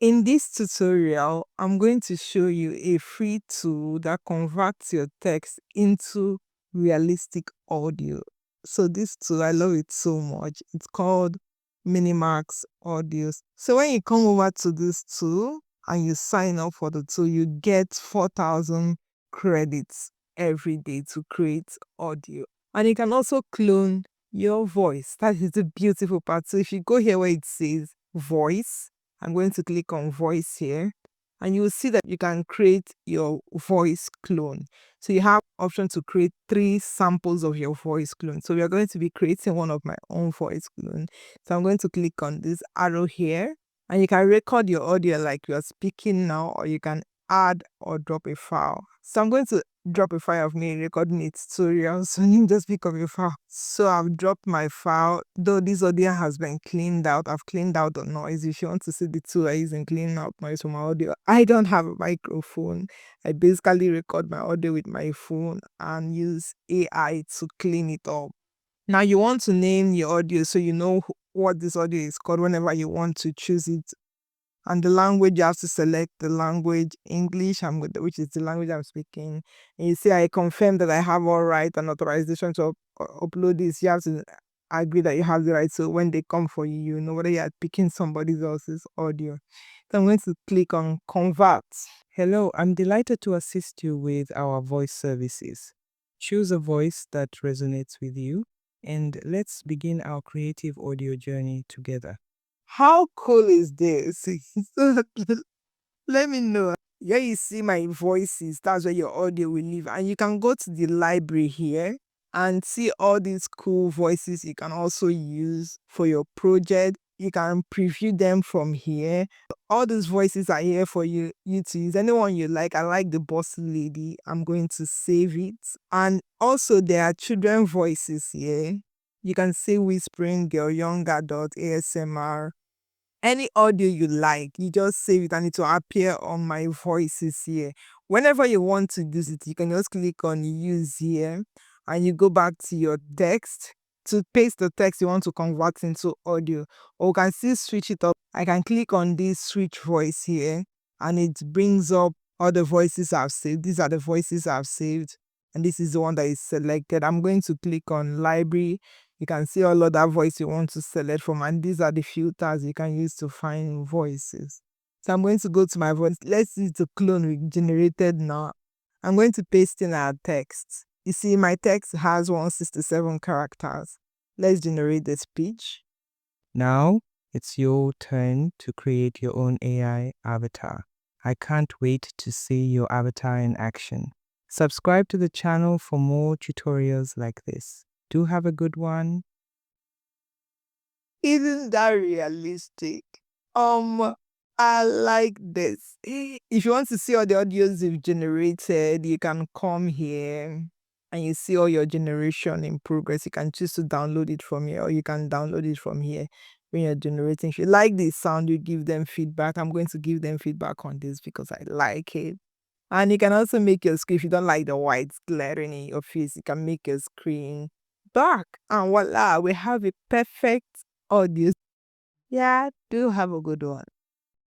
In this tutorial, I'm going to show you a free tool that converts your text into realistic audio. So this tool, I love it so much. It's called Minimax Audios. So when you come over to this tool and you sign up for the tool, you get 4,000 credits every day to create audio. And you can also clone your voice. That is the beautiful part. So if you go here where it says voice, I'm going to click on voice here, and you will see that you can create your voice clone. So you have option to create 3 samples of your voice clone. So we are going to be creating one of my own voice clone. So I'm going to click on this arrow here, and you can record your audio like you are speaking now, or you can add or drop a file. So I'm going to drop a file of me recording a tutorial, so you just pick up your file. So I've dropped my file, though this audio has been cleaned out. I've cleaned out the noise. If you want to see the tool I use in cleaning out noise from my audio, I don't have a microphone. I basically record my audio with my phone and use AI to clean it up. Now you want to name your audio so you know what this audio is called whenever you want to choose it. And the language, you have to select the language English, which is the language I'm speaking. And you see, I confirm that I have all right and authorization to upload this. You have to agree that you have the right. So when they come for you, you know whether you are picking somebody else's audio. So I'm going to click on convert. Hello, I'm delighted to assist you with our voice services. Choose a voice that resonates with you, and let's begin our creative audio journey together. How cool is this? So, let me know. Here you see my voices. That's where your audio will live. And you can go to the library here and see all these cool voices you can also use for your project. You can preview them from here. All these voices are here for you to use. Anyone you like. I like the bossy lady. I'm going to save it. And also there are children voices here. You can say whispering girl, young adult, ASMR, any audio you like, you just save it and it will appear on my voices here. Whenever you want to use it, you can just click on use here and you go back to your text to paste the text you want to convert into audio. Or you can still switch it up. I can click on this switch voice here and it brings up all the voices I've saved. These are the voices I've saved and this is the one that is selected. I'm going to click on library. You can see all of that voice you want to select from, and these are the filters you can use to find voices. So I'm going to go to my voice. Let's see the clone we generated now. I'm going to paste in our text. You see, my text has 167 characters. Let's generate the speech. Now it's your turn to create your own AI avatar. I can't wait to see your avatar in action. Subscribe to the channel for more tutorials like this. Do have a good one. Isn't that realistic? I like this. If you want to see all the audios you've generated, you can come here and you see all your generation in progress. You can choose to download it from here or you can download it from here when you're generating. If you like this sound, you give them feedback. I'm going to give them feedback on this because I like it. And you can also make your screen, if you don't like the white glaring in your face, you can make your screen dark. And voila, we have a perfect audio. Yeah, do have a good one.